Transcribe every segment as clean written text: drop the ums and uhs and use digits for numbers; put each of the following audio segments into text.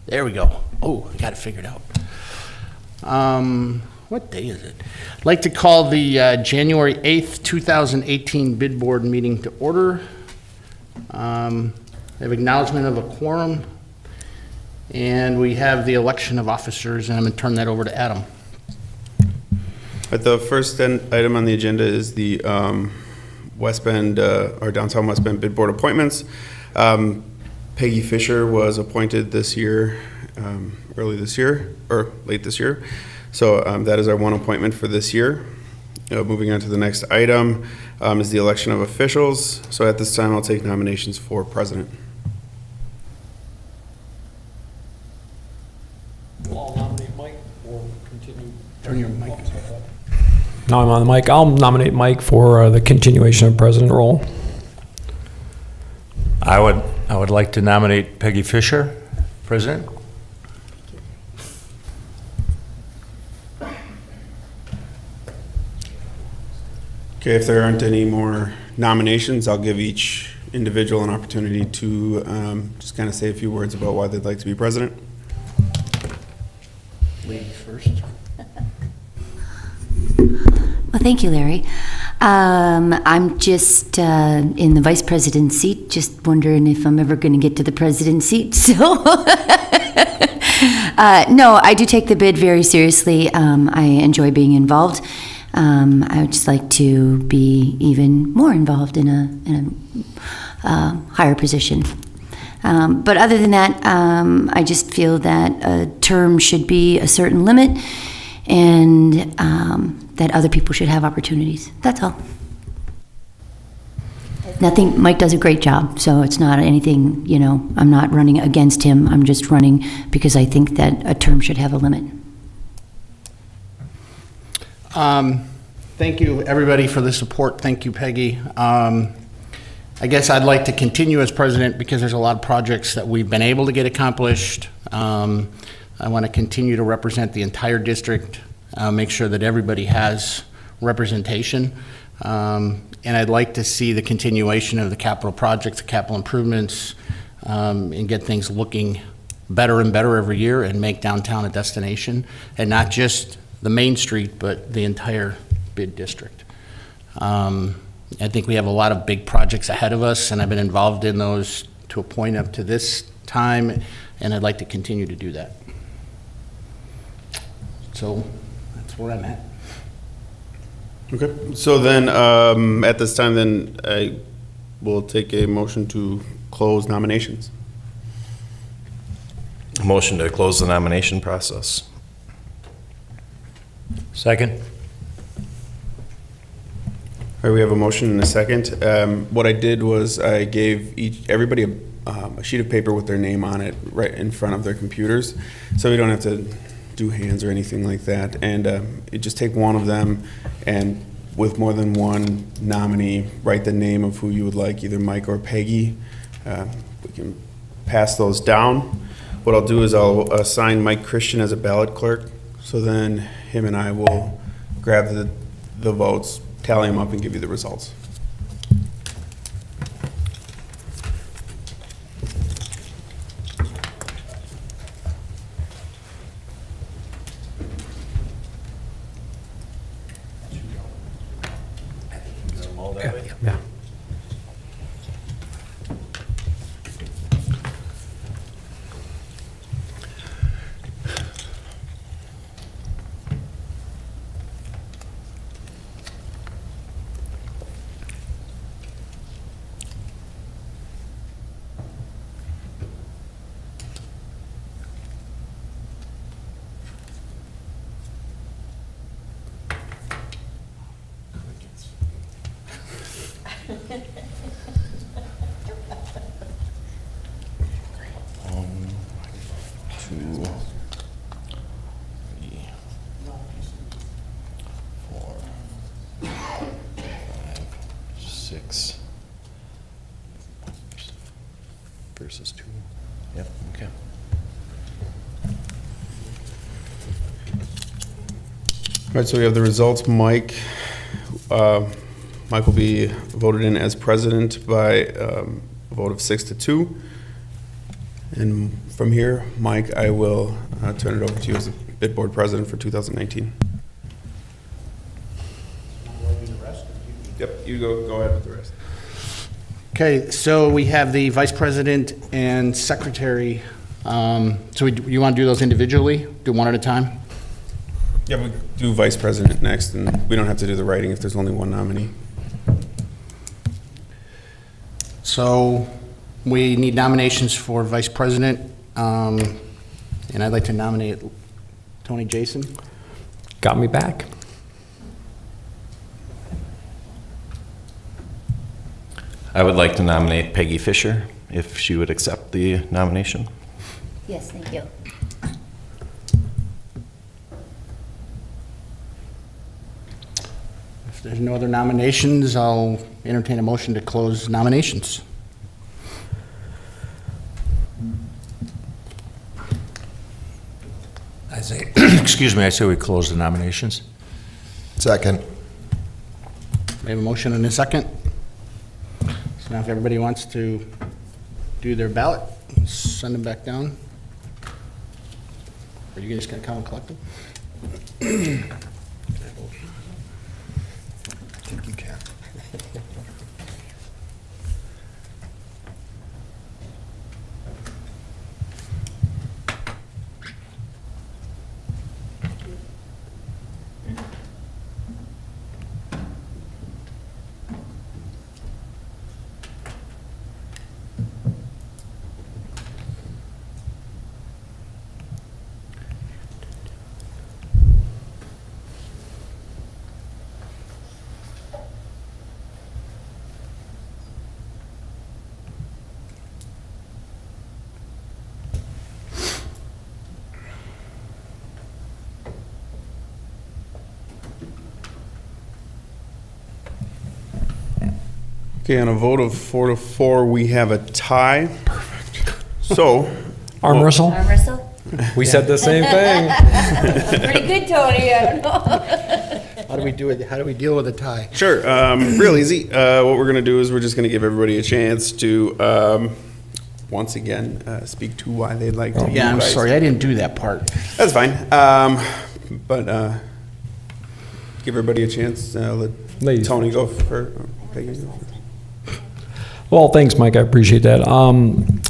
There we go. Oh, I got it figured out. What day is it? I'd like to call the January 8th, 2018 bid board meeting to order. We have acknowledgement of a quorum, and we have the election of officers, and I'm going to turn that over to Adam. But the first item on the agenda is the West Bend, or downtown West Bend bid board appointments. Peggy Fisher was appointed this year, early this year, or late this year. So that is our one appointment for this year. Moving on to the next item is the election of officials. So at this time, I'll take nominations for president. I'll nominate Mike or continue. Turn your mic. Now I'm on the mic. I'll nominate Mike for the continuation of president role. I would like to nominate Peggy Fisher, president. Okay, if there aren't any more nominations, I'll give each individual an opportunity to just kind of say a few words about why they'd like to be president. Ladies first. Well, thank you, Larry. I'm just in the vice president seat, just wondering if I'm ever going to get to the president seat. So, no, I do take the bid very seriously. I enjoy being involved. I would just like to be even more involved in a higher position. But other than that, I just feel that a term should be a certain limit, and that other people should have opportunities. That's all. Nothing, Mike does a great job, so it's not anything, I'm not running against him. I'm just running because I think that a term should have a limit. Thank you, everybody, for the support. Thank you, Peggy. I guess I'd like to continue as president because there's a lot of projects that we've been able to get accomplished. I want to continue to represent the entire district, make sure that everybody has representation. And I'd like to see the continuation of the capital projects, the capital improvements, and get things looking better and better every year and make downtown a destination, and not just the main street, but the entire bid district. I think we have a lot of big projects ahead of us, and I've been involved in those to a point up to this time, and I'd like to continue to do that. So that's where I'm at. Okay, so then at this time, then I will take a motion to close nominations. Motion to close the nomination process. Second. All right, we have a motion and a second. What I did was I gave everybody a sheet of paper with their name on it right in front of their computers, so we don't have to do hands or anything like that. And you just take one of them, and with more than one nominee, write the name of who you would like, either Mike or Peggy. We can pass those down. What I'll do is I'll assign Mike Christian as a ballot clerk, so then him and I will grab the votes, tally them up, and give you the results. Yeah. Versus 2. Yep, okay. All right, so we have the results. Mike will be voted in as president by a vote of 6-2. And from here, Mike, I will turn it over to you as the bid board president for 2019. Yep, you go ahead with the rest. Okay, so we have the vice president and secretary. You want to do those individually? Do one at a time? Yeah, we do vice president next, and we don't have to do the writing if there's only one nominee. So we need nominations for vice president, and I'd like to nominate Tony Jason. Got me back. I would like to nominate Peggy Fisher, if she would accept the nomination. Yes, thank you. If there's no other nominations, I'll entertain a motion to close nominations. I say, excuse me, I say we close the nominations. Second. We have a motion and a second. So now if everybody wants to do their ballot, send them back down. Are you just gonna come and collect them? I think you can. Okay, on a vote of 4-4, we have a tie. Perfect. So, Arm wrestle? Arm wrestle? We said the same thing. Pretty good, Tony, I don't know. How do we do it? How do we deal with a tie? sure, real easy. What we're gonna do is we're just gonna give everybody a chance to, once again, speak to why they'd like to be Yeah, I'm vice. sorry, I didn't do that part. That's fine. But give everybody a chance. Let Ladies Tony go for. Peggy go first. Well, thanks, Mike. I appreciate that.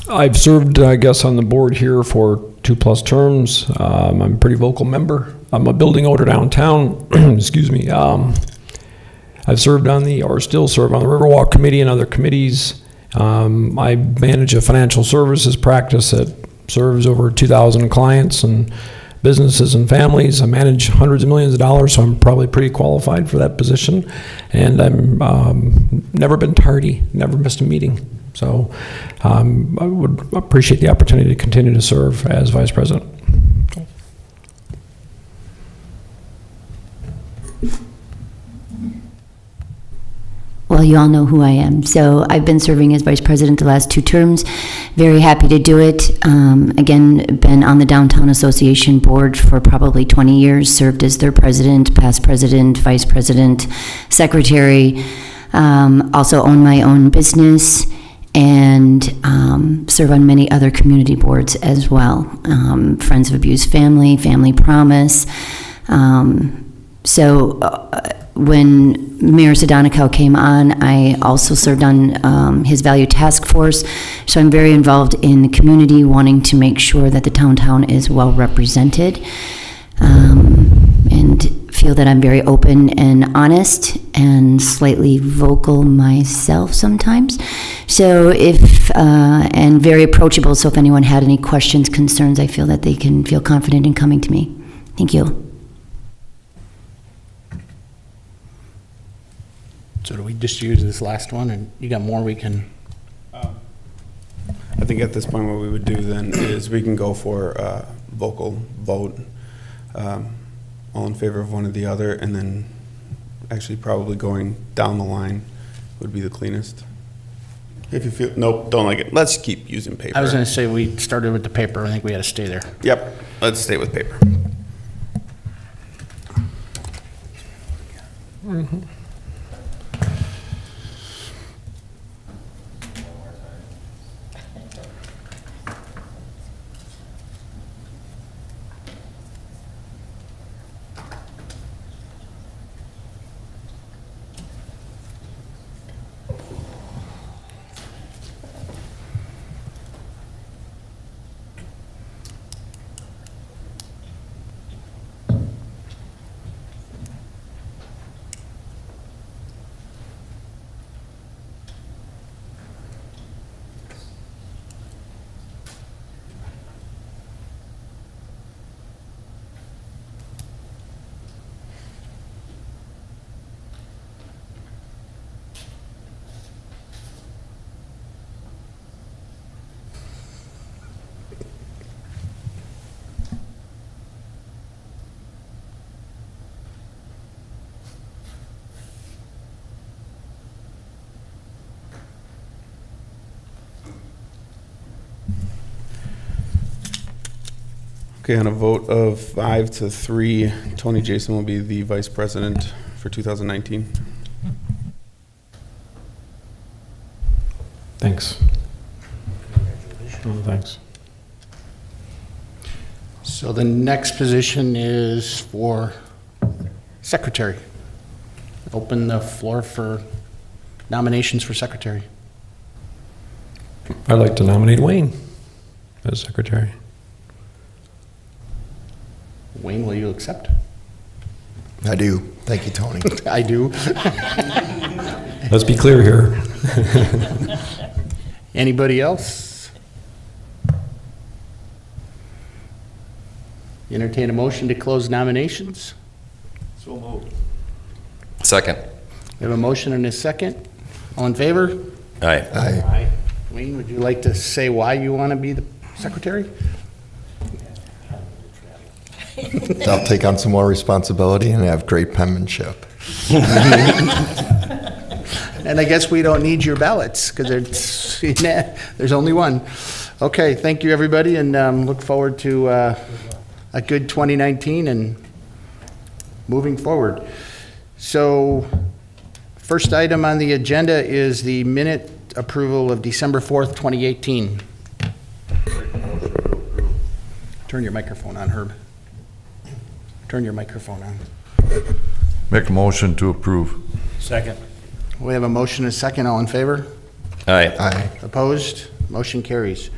I've served, I guess, on the board here for 2+ terms. I'm a pretty vocal member. I'm a building owner downtown. Excuse me. I've served on or still serve on the Riverwalk Committee and other committees. I manage a financial services practice that serves over 2,000 clients and businesses and families. I manage hundreds of millions of dollars, so I'm probably pretty qualified for that position. And I'm never been tardy, never missed a meeting. So I would appreciate the opportunity to continue to serve as vice president. Well, you all know who I am. So I've been serving as vice president the last 2 terms. Very happy to do it. Again, been on the Downtown Association board for probably 20 years, served as their president, past president, vice president, secretary. Also own my own business and serve on many other community boards as well. Friends of Abused Family, Family Promise. When Mayor Sadonico came on, I also served on his Value Task Force, so I'm very involved in the community, wanting to make sure that the downtown is well represented, and feel that I'm very open and honest and slightly vocal myself sometimes. So and very approachable, so if anyone had any questions, concerns, I feel that they can feel confident in coming to me. Thank you. So do we just use this last one, and you got more we can? I think at this point, what we would do then is we can go for vocal vote, all in favor of one or the other, and then actually probably going down the line would be the cleanest. If you feel, nope, don't like it, let's keep using paper. I was gonna say, we started with the paper, I think we had to stay there. Yep, let's stay with paper. Okay, on a vote of 5-3, Tony Jason will be the vice president for 2019. Thanks. Oh, thanks. So the next position is for secretary. Open the floor for nominations for secretary. I'd like to nominate Wayne as secretary. Wayne, will you accept? I do. Thank you, Tony. I do. Let's be clear here. Anybody else? Entertain a motion to close nominations. Second. We have a motion and a second. All in favor? Aye. Aye. Wayne, would you like to say why you want to be the secretary? I'll take on some more responsibility and have great penmanship. And I guess we don't need your ballots because there's only one. Okay, thank you, everybody, and look forward to a good 2019 and moving forward. So, first item on the agenda is the minute approval of December 4th, 2018. Turn your microphone on, Herb. Turn your microphone on. Make a motion to approve. Second. We have a motion and a second. All in favor? Aye. Aye. Opposed? Motion carries.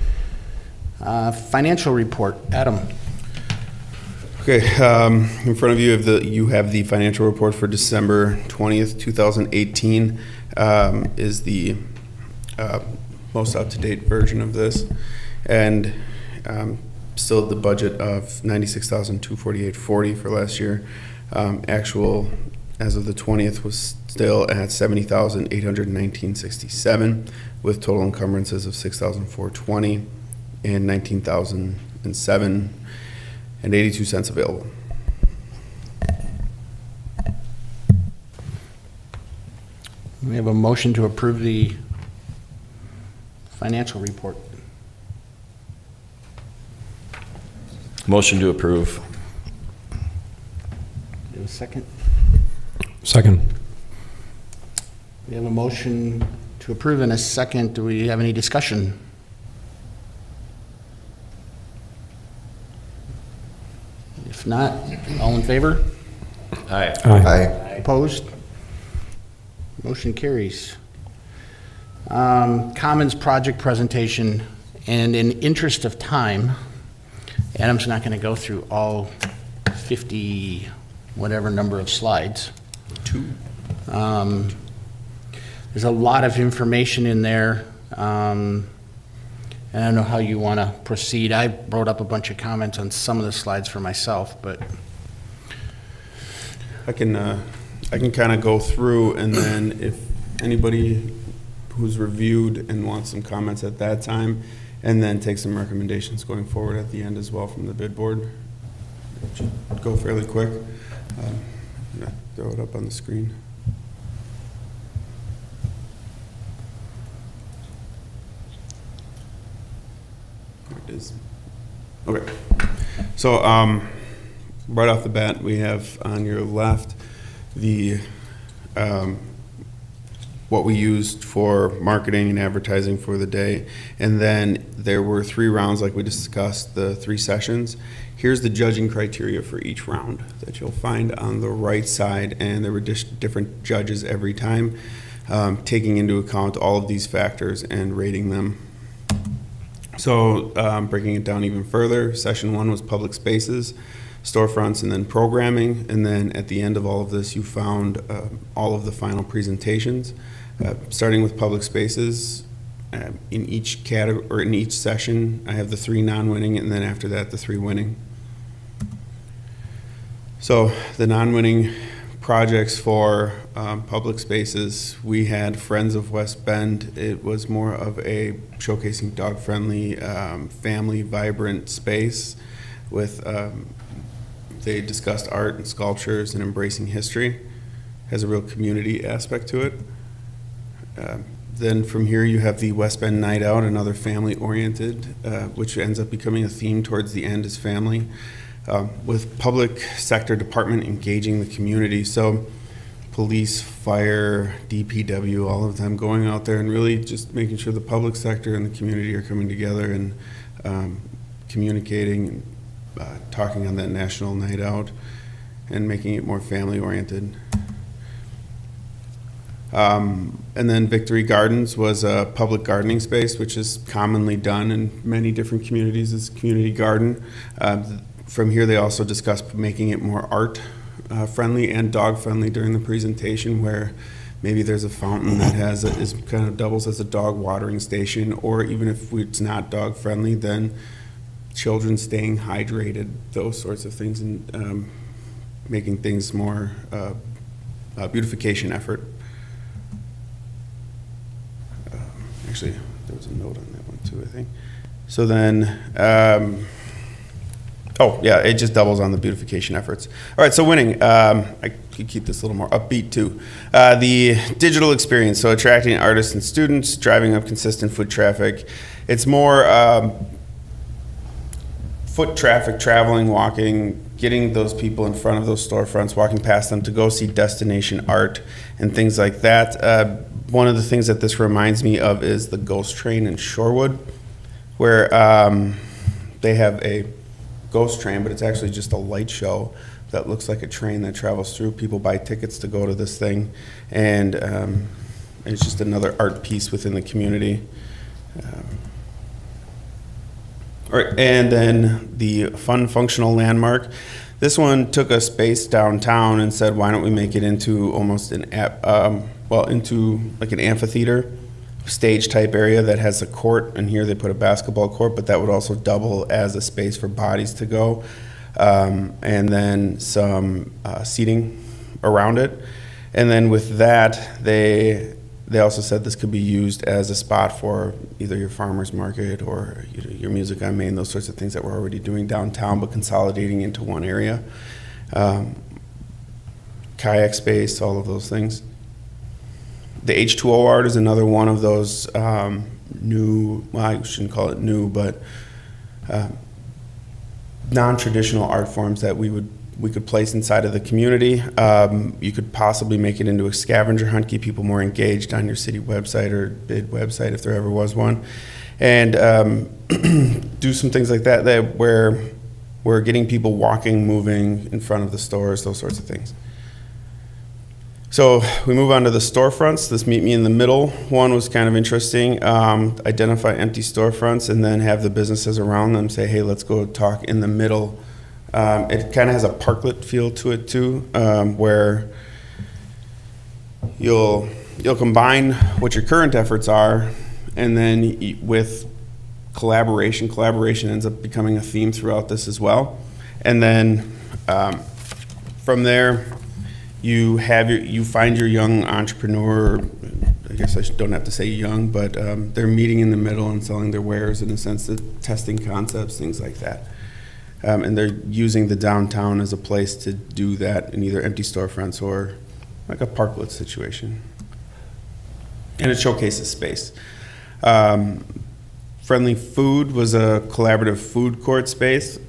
Financial report. Adam. Okay, in front of you you have the financial report for December 20th, 2018, is the most up-to-date version of this, and still the budget of $96,248.40 for last year. Actual as of the 20th was still at $70,819.67, with total encumbrances of $6,420 and $19,007 and 82 cents available. We have a motion to approve the financial report. Motion to approve. Do you have a second? Second. We have a motion to approve and a second. Do we have any discussion? If not, all in favor? Aye. Aye. Aye. Opposed? Motion carries. Commons project presentation, and in interest of time, Adam's not going to go through all 50, whatever number of slides. There's a lot of information in there, and I don't know how you want to proceed. I wrote up a bunch of comments on some of the slides for myself, but I can kind of go through, and then if anybody who's reviewed and wants some comments at that time, and then take some recommendations going forward at the end as well from the bid board. It should go fairly quick. Throw it up on the screen. There it is. Okay. So right off the bat, we have on your left the what we used for marketing and advertising for the day. And then there were 3 rounds, like we discussed, the 3 sessions. Here's the judging criteria for each round that you'll find on the right side, and there were different judges every time, taking into account all of these factors and rating them. So breaking it down even further, session 1 was public spaces, storefronts, and then programming. And then at the end of all of this, you found all of the final presentations. Starting with public spaces, in each category or in each session, I have the 3 non-winning, and then after that, the 3 winning. So the non-winning projects for public spaces, we had Friends of West Bend. It was more of a showcasing dog-friendly, family, vibrant space with, they discussed art and sculptures and embracing history. Has a real community aspect to it. Then from here, you have the West Bend Night Out, another family-oriented, which ends up becoming a theme towards the end is family, with public sector department engaging the community. So police, fire, DPW, all of them going out there and really just making sure the public sector and the community are coming together and communicating, talking on that national night out, and making it more family-oriented. And then Victory Gardens was a public gardening space, which is commonly done in many different communities as a community garden. From here, they also discussed making it more art friendly and dog friendly during the presentation, where maybe there's a fountain that is kind of doubles as a dog watering station, or even if it's not dog friendly, then children staying hydrated, those sorts of things, and making things more beautification effort. Actually, there was a note on that one too, I think. So then, oh yeah, it just doubles on the beautification efforts. All right, so winning. I could keep this a little more upbeat too. The digital experience, so attracting artists and students, driving up consistent foot traffic. It's more foot traffic, traveling, walking, getting those people in front of those storefronts, walking past them to go see destination art and things like that. One of the things that this reminds me of is the Ghost Train in Shorewood, where they have a ghost train, but it's actually just a light show that looks like a train that travels through. People buy tickets to go to this thing, and it's just another art piece within the community. All right, and then the fun functional landmark. This one took a space downtown and said, why don't we make it into almost into like an amphitheater stage type area that has a court, and here they put a basketball court, but that would also double as a space for bodies to go, and then some seating around it. And then with that, they also said this could be used as a spot for either your farmer's market or your Music on Main, those sorts of things that we're already doing downtown, but consolidating into one area. Kayak space, all of those things. The H2O art is another one of those new, well, I shouldn't call it new, but non-traditional art forms that we could place inside of the community. You could possibly make it into a scavenger hunt, keep people more engaged on your city website or bid website if there ever was one, and do some things like that where we're getting people walking, moving in front of the stores, those sorts of things. So we move on to the storefronts. This Meet Me in the Middle one was kind of interesting. Identify empty storefronts and then have the businesses around them say, hey, let's go talk in the middle. It kind of has a parklet feel to it too, where you'll combine what your current efforts are, and then with collaboration ends up becoming a theme throughout this as well. And then from there, you find your young entrepreneur. I guess I don't have to say young, but they're meeting in the middle and selling their wares, in a sense, testing concepts, things like that. And they're using the downtown as a place to do that in either empty storefronts or like a parklet situation. And it showcases space. Friendly Food was a collaborative food court space.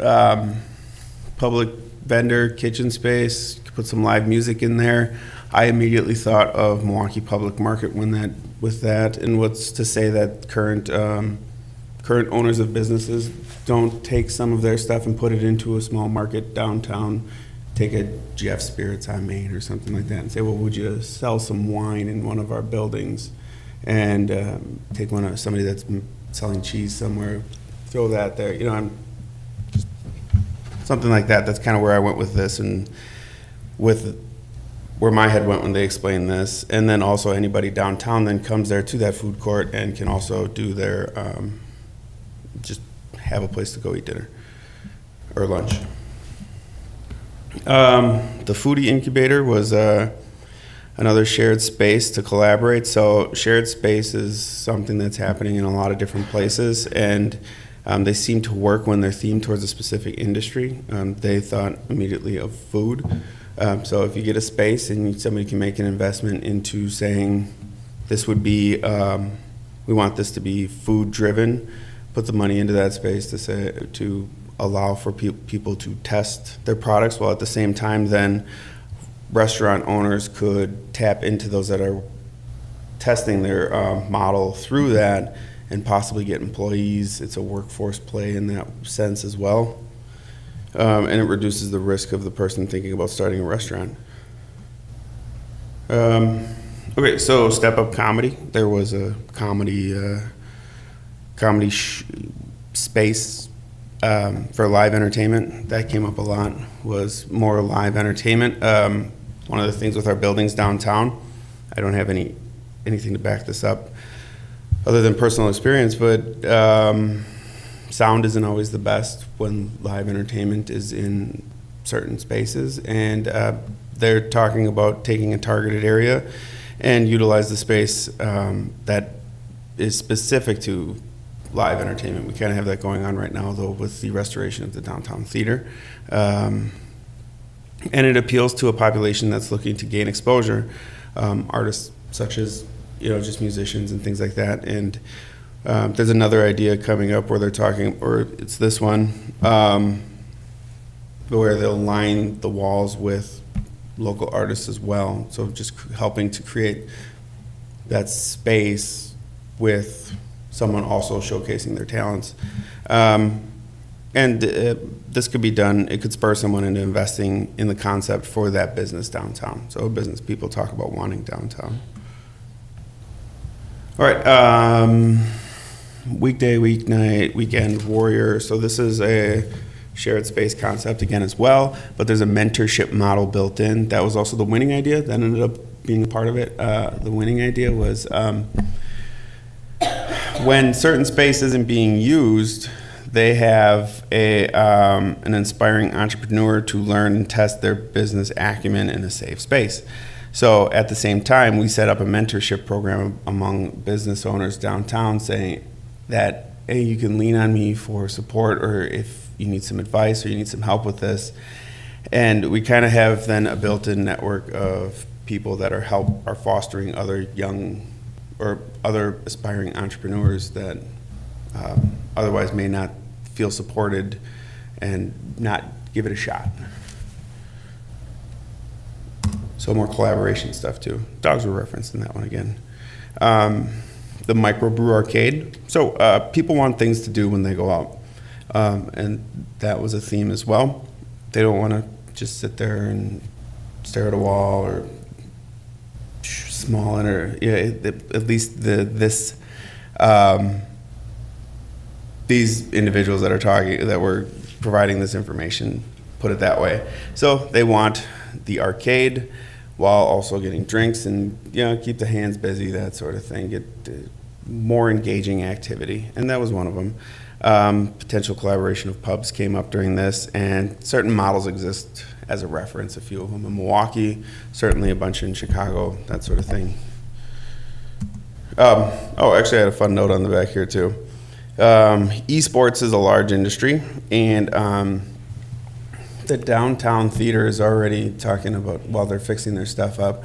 Public vendor, kitchen space, put some live music in there. I immediately thought of Milwaukee Public Market with that, and what's to say that current owners of businesses don't take some of their stuff and put it into a small market downtown, take a Jeff Spirits on Main or something like that, and say, well, would you sell some wine in one of our buildings, and take somebody that's selling cheese somewhere, throw that there. Something like that. That's kind of where I went with this, and with where my head went when they explained this. And then also anybody downtown then comes there to that food court and can also do their just have a place to go eat dinner or lunch. The Foodie Incubator was another shared space to collaborate. So shared space is something that's happening in a lot of different places, and they seem to work when they're themed towards a specific industry. They thought immediately of food. So if you get a space and somebody can make an investment into saying This would be, we want this to be food-driven, put the money into that space to allow for people to test their products, while at the same time then restaurant owners could tap into those that are testing their model through that and possibly get employees. It's a workforce play in that sense as well. And it reduces the risk of the person thinking about starting a restaurant. Okay, so Step Up Comedy. There was a comedy space for live entertainment. That came up a lot, was more live entertainment. One of the things with our buildings downtown, I don't have anything to back this up other than personal experience, but sound isn't always the best when live entertainment is in certain spaces, and they're talking about taking a targeted area and utilize the space that is specific to live entertainment. We kind of have that going on right now, though, with the restoration of the downtown theater. And it appeals to a population that's looking to gain exposure, artists such as, just musicians and things like that. And there's another idea coming up where they're talking, or it's this one, where they'll line the walls with local artists as well. So just helping to create that space with someone also showcasing their talents. And this could be done, it could spur someone into investing in the concept for that business downtown. So business people talk about wanting downtown. All right, weekday, weeknight, weekend warrior. So this is a shared space concept again as well, but there's a mentorship model built in. That was also the winning idea. That ended up being a part of it. The winning idea was when certain space isn't being used, they have an inspiring entrepreneur to learn and test their business acumen in a safe space. So at the same time, we set up a mentorship program among business owners downtown saying that, hey, you can lean on me for support, or if you need some advice or you need some help with this. And we kind of have then a built-in network of people that are fostering other young or other aspiring entrepreneurs that otherwise may not feel supported and not give it a shot. So more collaboration stuff too. Dogs were referenced in that one again. The microbrew arcade. So people want things to do when they go out. And that was a theme as well. They don't want to just sit there and stare at a wall or small or at least these individuals that are talking, that were providing this information, put it that way. So they want the arcade while also getting drinks and keep the hands busy, that sort of thing, get more engaging activity, and that was one of them. Potential collaboration of pubs came up during this, and certain models exist as a reference, a few of them in Milwaukee, certainly a bunch in Chicago, that sort of thing. Actually I had a fun note on the back here too. Esports is a large industry, and the downtown theater is already talking about, while they're fixing their stuff up,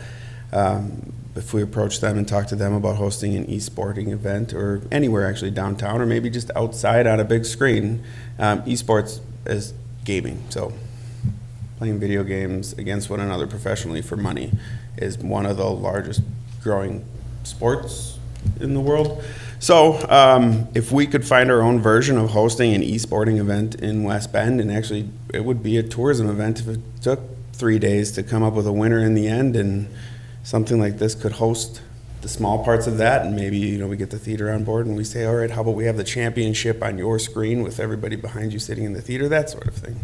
if we approach them and talk to them about hosting an esporting event, or anywhere actually downtown, or maybe just outside on a big screen. Esports is gaming, so playing video games against one another professionally for money is one of the largest growing sports in the world. So if we could find our own version of hosting an esporting event in West Bend, and actually it would be a tourism event if it took 3 days to come up with a winner in the end, and something like this could host the small parts of that, and maybe we get the theater on board and we say, all right, how about we have the championship on your screen with everybody behind you sitting in the theater, that sort of thing.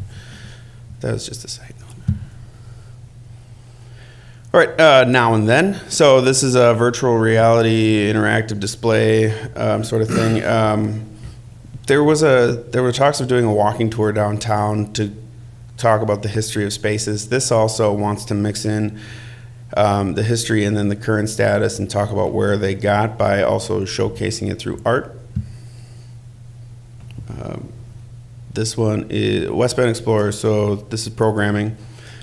That was just a side note. All right, Now and Then. So this is a virtual reality interactive display sort of thing. There were talks of doing a walking tour downtown to talk about the history of spaces. This also wants to mix in the history and then the current status and talk about where they got by also showcasing it through art. This one is West Bend Explorer, so this is programming.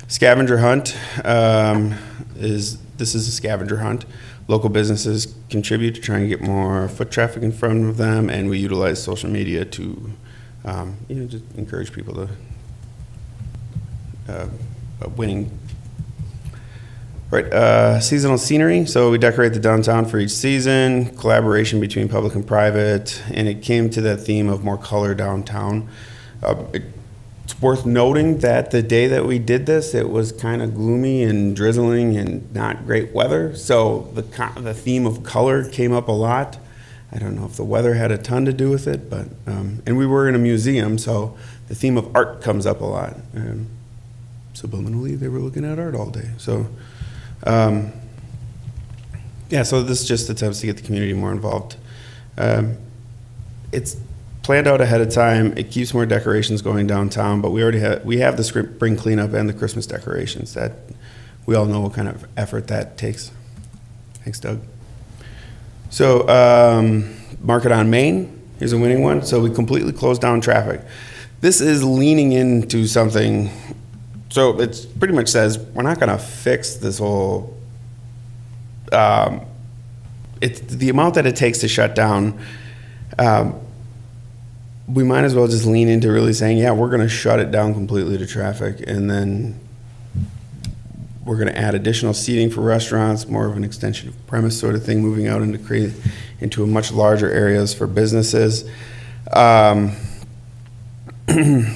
Scavenger hunt this is a scavenger hunt. local businesses contribute to try and get more foot traffic in front of them, and we utilize social media to, just encourage people to winning. Right, seasonal scenery. So we decorate the downtown for each season, collaboration between public and private, and it came to that theme of more color downtown. It's worth noting that the day that we did this, it was kind of gloomy and drizzling and not great weather. So the theme of color came up a lot. I don't know if the weather had a ton to do with it, but and we were in a museum, so the theme of art comes up a lot. Subliminally, they were looking at art all day. So. So this just attempts to get the community more involved. It's planned out ahead of time. It keeps more decorations going downtown, but we have the spring cleanup and the Christmas decorations that we all know what kind of effort that takes. Thanks, Doug. So Market on Main, here's a winning one. So we completely closed down traffic. This is leaning into something. So it pretty much says we're not going to fix this whole. It's the amount that it takes to shut down. We might as well just lean into really saying, yeah, we're going to shut it down completely to traffic, and then we're going to add additional seating for restaurants, more of an extension of premise sort of thing, moving out into a much larger areas for businesses.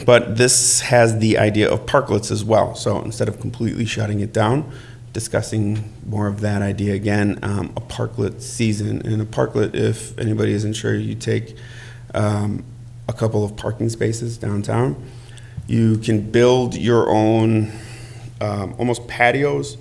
But this has the idea of parklets as well. So instead of completely shutting it down, discussing more of that idea again, a parklet season. And a parklet, if anybody isn't sure, you take a couple of parking spaces downtown. You can build your own almost patios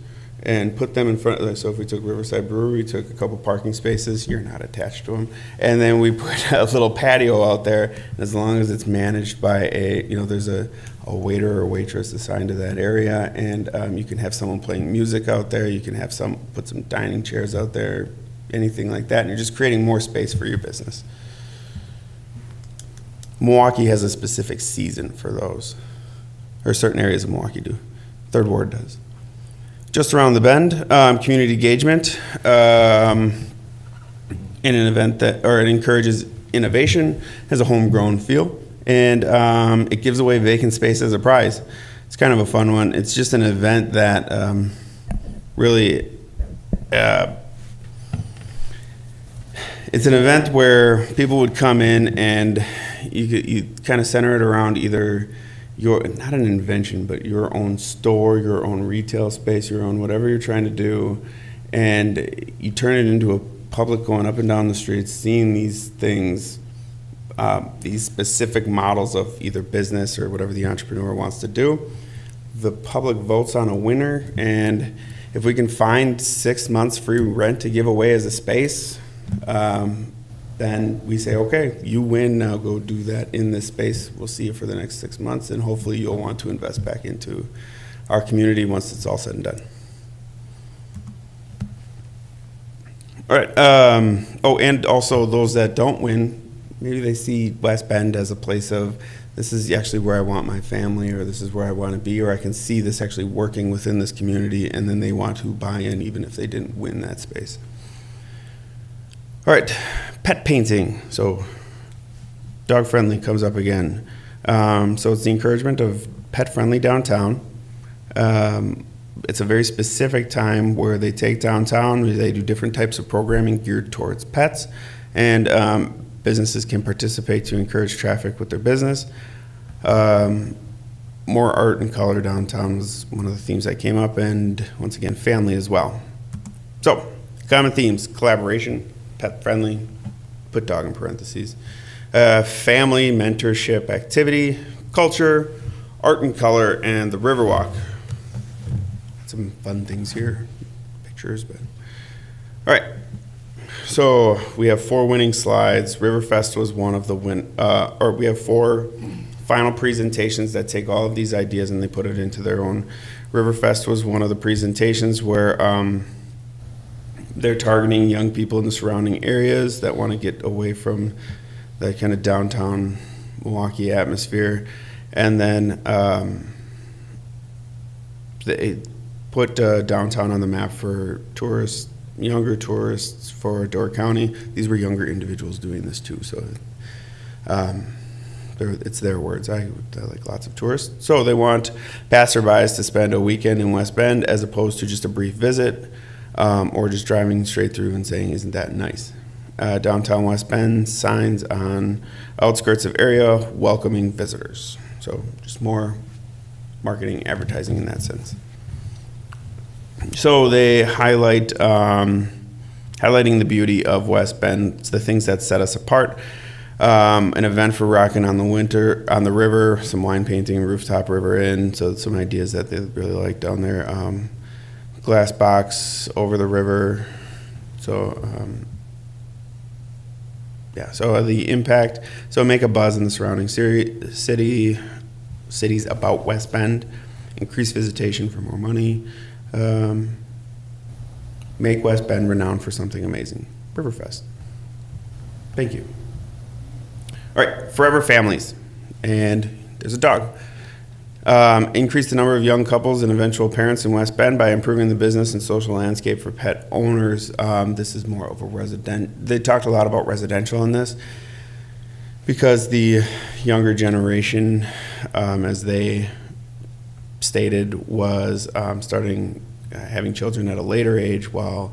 and put them in front of, so if we took Riverside Brewery, we took a couple parking spaces, you're not attached to them, and then we put a little patio out there, and as long as it's managed by there's a waiter or waitress assigned to that area, and you can have someone playing music out there, you can have put some dining chairs out there, anything like that, and you're just creating more space for your business. Milwaukee has a specific season for those, or certain areas of Milwaukee do. Third Ward does. Just around the bend, community engagement in an event that it encourages innovation, has a homegrown feel, and it gives away vacant space as a prize. It's kind of a fun one. It's just an event that really, it's an event where people would come in and you kind of center it around either not an invention, but your own store, your own retail space, your own whatever you're trying to do, and you turn it into a public going up and down the streets, seeing these things, these specific models of either business or whatever the entrepreneur wants to do. The public votes on a winner, and if we can find 6 months free rent to give away as a space, then we say, okay, you win, now go do that in this space. We'll see you for the next 6 months, and hopefully you'll want to invest back into our community once it's all said and done. All right, and also those that don't win, maybe they see West Bend as a place of, this is actually where I want my family, or this is where I want to be, or I can see this actually working within this community, and then they want to buy in even if they didn't win that space. All right, pet painting. So dog friendly comes up again. So it's the encouragement of pet friendly downtown. It's a very specific time where they take downtown, they do different types of programming geared towards pets, and businesses can participate to encourage traffic with their business. More art and color downtown was one of the themes that came up, and once again, family as well. So, common themes: collaboration, pet friendly, put dog in parentheses, family, mentorship, activity, culture, art and color, and the Riverwalk. Some fun things here, pictures, but all right. So we have 4 winning slides. Riverfest was one of the we have 4 final presentations that take all of these ideas and they put it into their own. Riverfest was one of the presentations where they're targeting young people in the surrounding areas that want to get away from that kind of downtown Milwaukee atmosphere. And then they put downtown on the map for tourists younger tourists for Door County. These were younger individuals doing this too, so it's their words. I like lots of tourists. So they want passerbys to spend a weekend in West Bend as opposed to just a brief visit or just driving straight through and saying, isn't that nice? Downtown West Bend, signs on outskirts of area welcoming visitors. So just more marketing, advertising in that sense. So they highlight highlighting the beauty of West Bend, the things that set us apart. An event for rocking on the river, some wine painting, rooftop river inn. So some ideas that they really like down there. Glass box over the river. So so the impact. So make a buzz in the surrounding cities about West Bend. Increase visitation for more money. Make West Bend renowned for something amazing. Riverfest. Thank you. All right, Forever Families. And there's a dog. Increase the number of young couples and eventual parents in West Bend by improving the business and social landscape for pet owners. This is more of a they talked a lot about residential in this because the younger generation, as they stated, was starting having children at a later age, but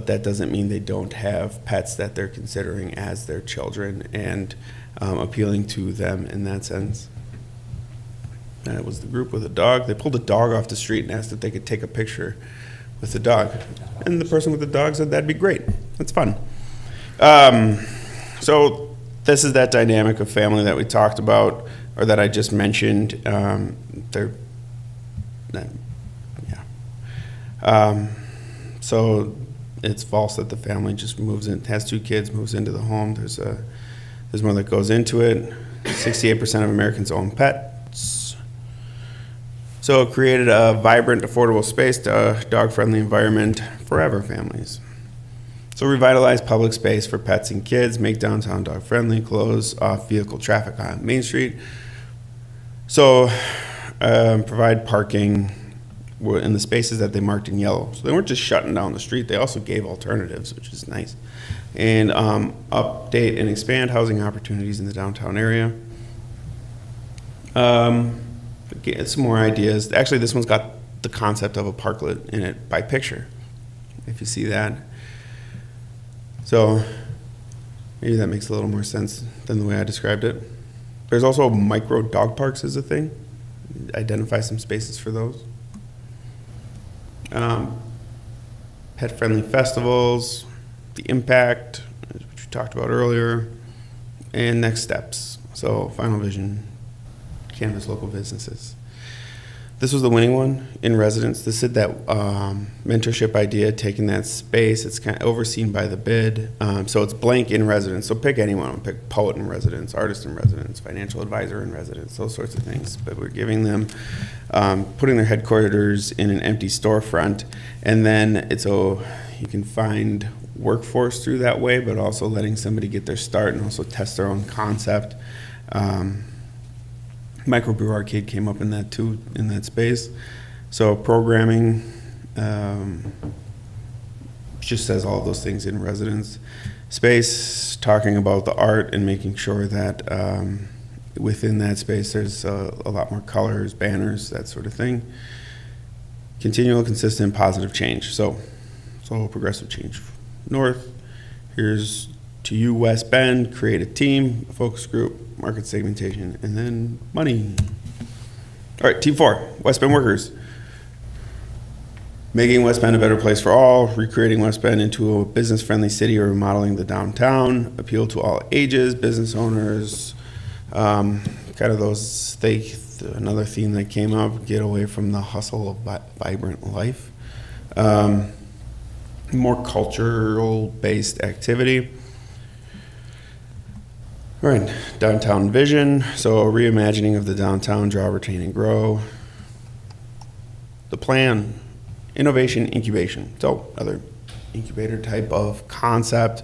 that doesn't mean they don't have pets that they're considering as their children and appealing to them in that sense. That was the group with a dog. They pulled a dog off the street and asked if they could take a picture with the dog. And the person with the dog said, that'd be great. That's fun. So this is that dynamic of family that we talked about, or that I just mentioned. So it's false that the family just moves in, has 2 kids, moves into the home. There's more that goes into it. 68% of Americans own pets. So it created a vibrant, affordable space, dog-friendly environment, forever families. So revitalize public space for pets and kids, make downtown dog-friendly, close off vehicle traffic on Main Street. So provide parking in the spaces that they marked in yellow. So they weren't just shutting down the street, they also gave alternatives, which is nice. And update and expand housing opportunities in the downtown area. Get some more ideas. Actually, this one's got the concept of a parklet in it by picture, if you see that. So maybe that makes a little more sense than the way I described it. There's also micro dog parks as a thing. Identify some spaces for those. Pet-friendly festivals, the impact, which we talked about earlier, and next steps. So final vision, canvas local businesses. This was the winning one in residence. This is that mentorship idea, taking that space. It's kind of overseen by the bid. So it's blank in residence. So pick anyone. Pick poet in residence, artist in residence, financial advisor in residence, those sorts of things. But we're giving them, putting their headquarters in an empty storefront. And then you can find workforce through that way, but also letting somebody get their start and also test their own concept. Microbrew Arcade came up in that too, in that space. So programming just says all those things in residence space, talking about the art and making sure that within that space there's a lot more colors, banners, that sort of thing. Continual, consistent, positive change. So progressive change. North, here's to you, West Bend, create a team, a focus group, market segmentation, and then money. All right, team 4, West Bend workers. Making West Bend a better place for all, recreating West Bend into a business-friendly city or remodeling the downtown, appeal to all ages, business owners, kind of those, another theme that came up, get away from the hustle of vibrant life. More cultural-based activity. All right, downtown vision. So a reimagining of the downtown, draw, retain, and grow. The plan, innovation, incubation. So another incubator type of concept,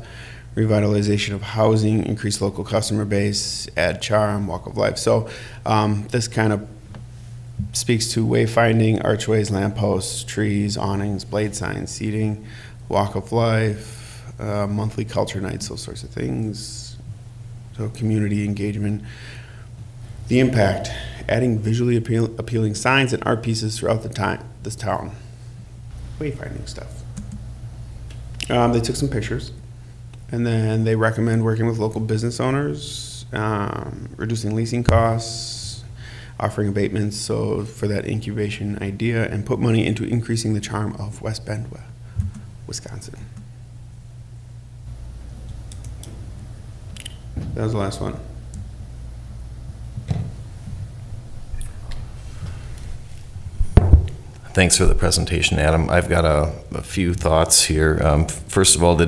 revitalization of housing, increase local customer base, add charm, walk of life. So this kind of speaks to wayfinding, archways, lampposts, trees, awnings, blade signs, seating, walk of life, monthly culture nights, those sorts of things. So community engagement. The impact, adding visually appealing signs and art pieces throughout this town. Wayfinding stuff. They took some pictures, and then they recommend working with local business owners, reducing leasing costs, offering abatements so for that incubation idea, and put money into increasing the charm of West Bend, Wisconsin. That was the last one. Thanks for the presentation, Adam. I've got a few thoughts here. First of all,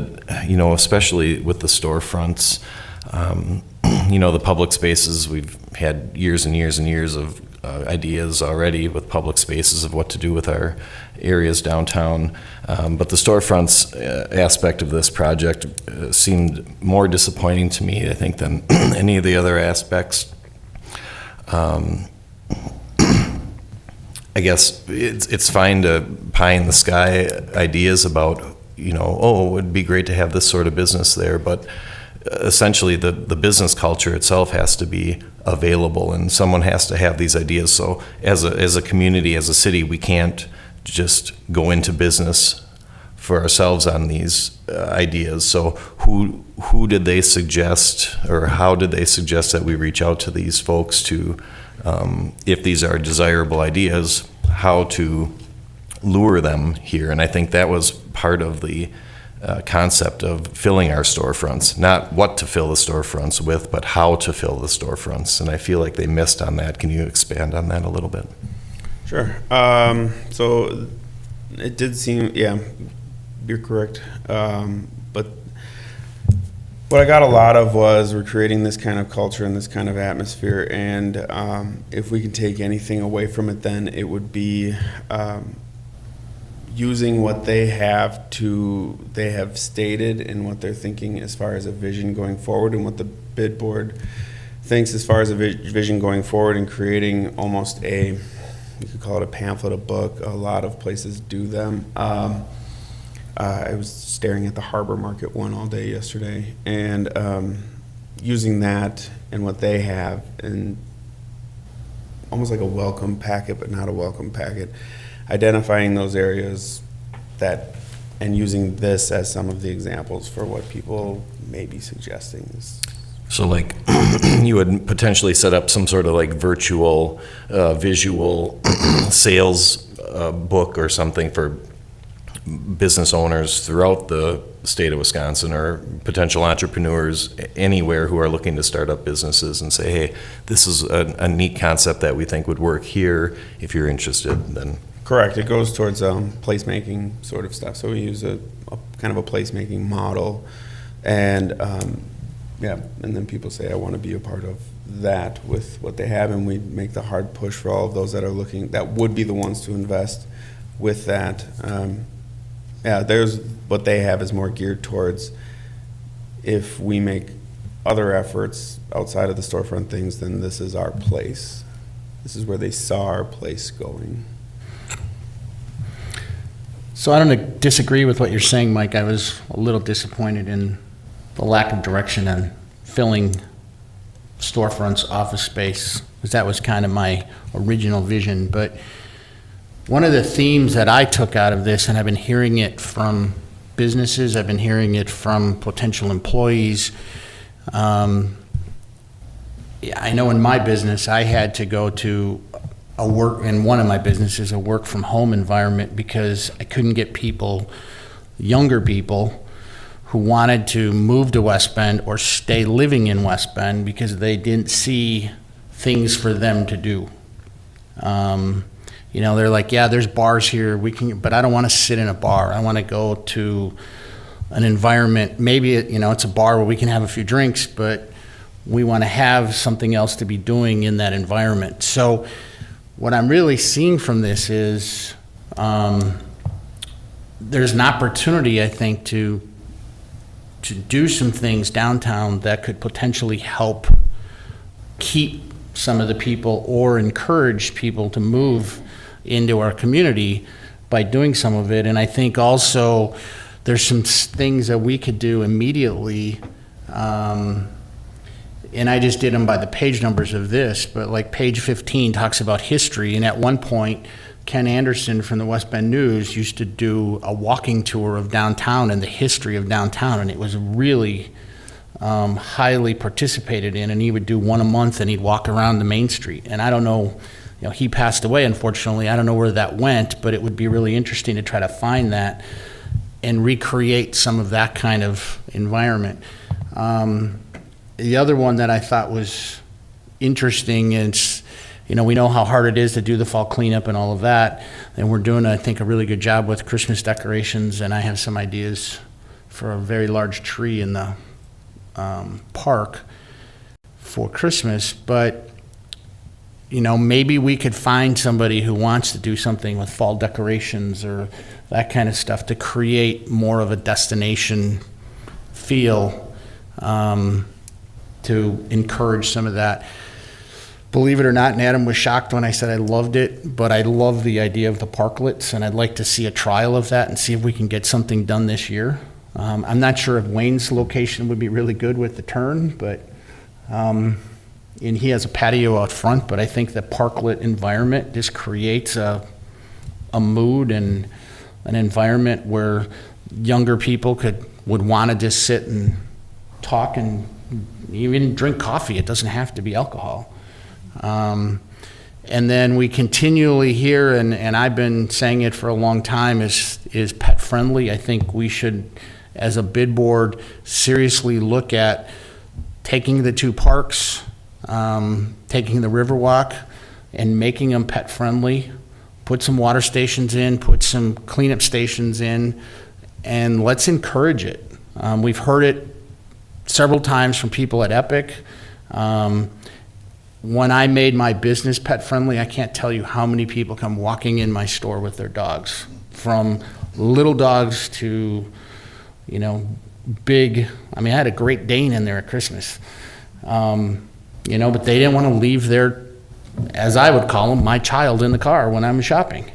especially with the storefronts, the public spaces, we've had years and years and years of ideas already with public spaces of what to do with our areas downtown. But the storefronts aspect of this project seemed more disappointing to me, I think, than any of the other aspects. I guess it's fine to pie in the sky ideas about, it would be great to have this sort of business there, but essentially the business culture itself has to be available, and someone has to have these ideas. So as a community, as a city, we can't just go into business for ourselves on these ideas. So who did they suggest, or how did they suggest that we reach out to these folks to, if these are desirable ideas, how to lure them here? And I think that was part of the concept of filling our storefronts, not what to fill the storefronts with, but how to fill the storefronts. And I feel like they missed on that. Can you expand on that a little bit? Sure. So it did seem, yeah, you're correct. But what I got a lot of was we're creating this kind of culture and this kind of atmosphere, and if we can take anything away from it, then it would be using what they have stated and what they're thinking as far as a vision going forward, and what the bid board thinks as far as a vision going forward, and creating almost you could call it a pamphlet, a book. A lot of places do them. I was staring at the Harbor Market one all day yesterday, and using that and what they have, and almost like a welcome packet, but not a welcome packet, identifying those areas and using this as some of the examples for what people may be suggesting. So like you would potentially set up some sort of like virtual visual sales book or something for business owners throughout the state of Wisconsin, or potential entrepreneurs anywhere who are looking to start up businesses, and say, hey, this is a neat concept that we think would work here. If you're interested, then. Correct. It goes towards placemaking sort of stuff. So we use a kind of a placemaking model, and and then people say, I want to be a part of that with what they have, and we make the hard push for all of those that are looking, that would be the ones to invest with that. There's what they have is more geared towards, if we make other efforts outside of the storefront things, then this is our place. This is where they saw our place going. So I don't disagree with what you're saying, Mike. I was a little disappointed in the lack of direction on filling storefronts, office space, because that was kind of my original vision. But one of the themes that I took out of this, and I've been hearing it from businesses, I've been hearing it from potential employees. I know in my business, I had to go to in one of my businesses, a work from home environment, because I couldn't get people, younger people, who wanted to move to West Bend or stay living in West Bend because they didn't see things for them to do. They're like, yeah, there's bars here, but I don't want to sit in a bar. I want to go to an environment, maybe, it's a bar where we can have a few drinks, but we want to have something else to be doing in that environment. So what I'm really seeing from this is there's an opportunity, I think, to do some things downtown that could potentially help keep some of the people or encourage people to move into our community by doing some of it. And I think also there's some things that we could do immediately. And I just did them by the page numbers of this, but like page 15 talks about history. And at one point, Ken Anderson from the West Bend News used to do a walking tour of downtown and the history of downtown. And it was really highly participated in. And he would do one a month and he'd walk around the Main Street. And I don't know, he passed away, unfortunately. I don't know where that went, but it would be really interesting to try to find that and recreate some of that kind of environment. The other one that I thought was interesting is, we know how hard it is to do the fall cleanup and all of that, and we're doing, I think, a really good job with Christmas decorations, and I have some ideas for a very large tree in the park for Christmas, but maybe we could find somebody who wants to do something with fall decorations or that kind of stuff to create more of a destination feel, to encourage some of that. Believe it or not, and Adam was shocked when I said I loved it, but I love the idea of the parklets, and I'd like to see a trial of that and see if we can get something done this year. I'm not sure if Wayne's location would be really good with the turn, but and he has a patio out front, but I think the parklet environment just creates a mood and an environment where younger people would want to just sit and talk and even drink coffee. It doesn't have to be alcohol. And then we continually hear, and I've been saying it for a long time, is pet friendly. I think we should, as a bid board, seriously look at taking the two parks, taking the Riverwalk and making them pet friendly, put some water stations in, put some cleanup stations in, and let's encourage it. We've heard it several times from people at Epic. When I made my business pet friendly, I can't tell you how many people come walking in my store with their dogs, from little dogs to, big. I had a Great Dane in there at Christmas, but they didn't want to leave their, as I would call them, my child in the car when I'm shopping.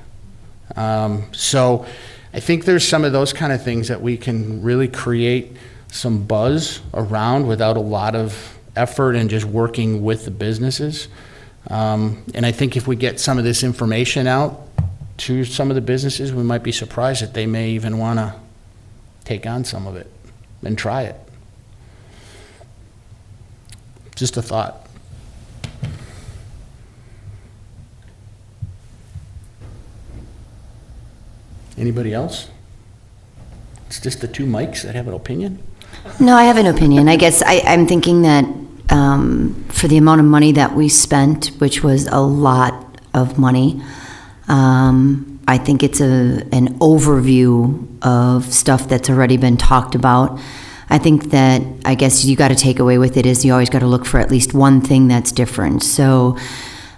So I think there's some of those kind of things that we can really create some buzz around without a lot of effort and just working with the businesses. And I think if we get some of this information out to some of the businesses, we might be surprised that they may even want to take on some of it and try it. Just a thought. Anybody else? It's just the two mics that have an opinion? No, I have an opinion. I guess I'm thinking that for the amount of money that we spent, which was a lot of money, I think it's an overview of stuff that's already been talked about. I think that, I guess you got to take away with it is you always got to look for at least one thing that's different. So,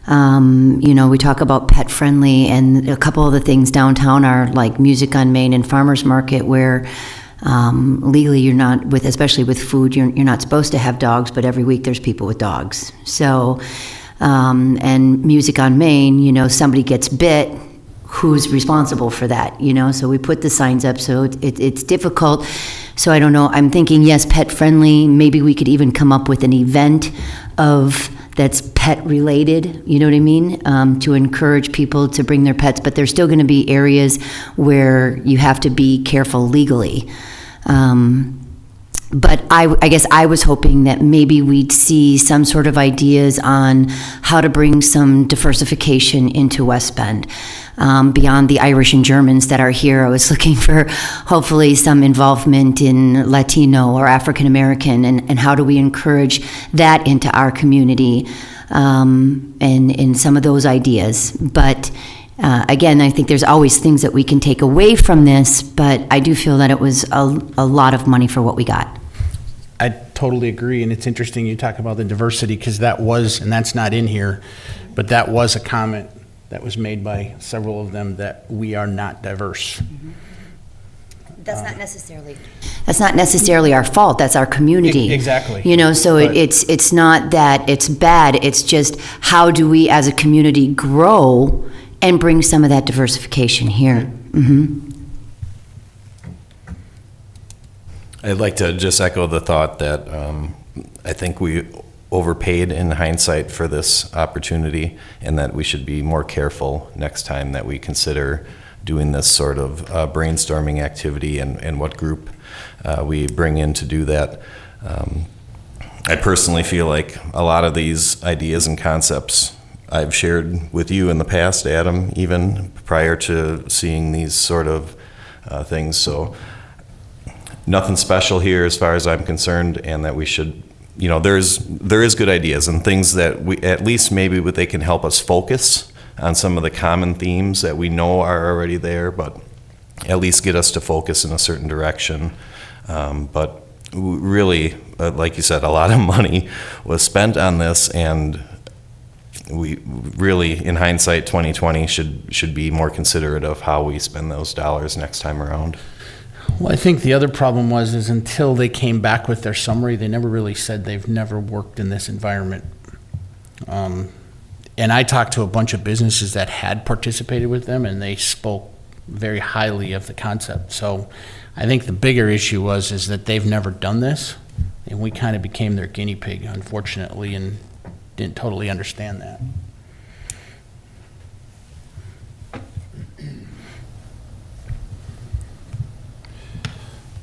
we talk about pet friendly, and a couple of the things downtown are like Music on Main and Farmers Market, where legally you're not, especially with food, you're not supposed to have dogs, but every week there's people with dogs. So, and Music on Main, somebody gets bit, who's responsible for that, So we put the signs up, so it's difficult. So I don't know, I'm thinking, yes, pet friendly, maybe we could even come up with an event that's pet related, you know what I mean? To encourage people to bring their pets, but there's still gonna be areas where you have to be careful legally. But I guess I was hoping that maybe we'd see some sort of ideas on how to bring some diversification into West Bend. Beyond the Irish and Germans that are here, I was looking for hopefully some involvement in Latino or African American, and how do we encourage that into our community, and some of those ideas. But again, I think there's always things that we can take away from this, but I do feel that it was a lot of money for what we got. I totally agree, and it's interesting you talk about the diversity, because that was, and that's not in here, but that was a comment that was made by several of them, that we are not diverse. That's not necessarily our fault. That's our community. Exactly. So But- it's not that it's bad. It's just how do we as a community grow and bring some of that diversification here. Mm-hmm. I'd like to just echo the thought that I think we overpaid in hindsight for this opportunity, and that we should be more careful next time that we consider doing this sort of brainstorming activity and what group we bring in to do that. I personally feel like a lot of these ideas and concepts I've shared with you in the past, Adam, even prior to seeing these sort of things. So nothing special here as far as I'm concerned, and that we should, there is good ideas and things that we, at least maybe they can help us focus on some of the common themes that we know are already there, but at least get us to focus in a certain direction. But really, like you said, a lot of money was spent on this, and we really, in hindsight, 2020 should be more considerate of how we spend those dollars next time around. Well, I think the other problem is until they came back with their summary, they never really said they've never worked in this environment. And I talked to a bunch of businesses that had participated with them, and they spoke very highly of the concept. So I think the bigger issue is that they've never done this, and we kind of became their guinea pig, unfortunately, and didn't totally understand that.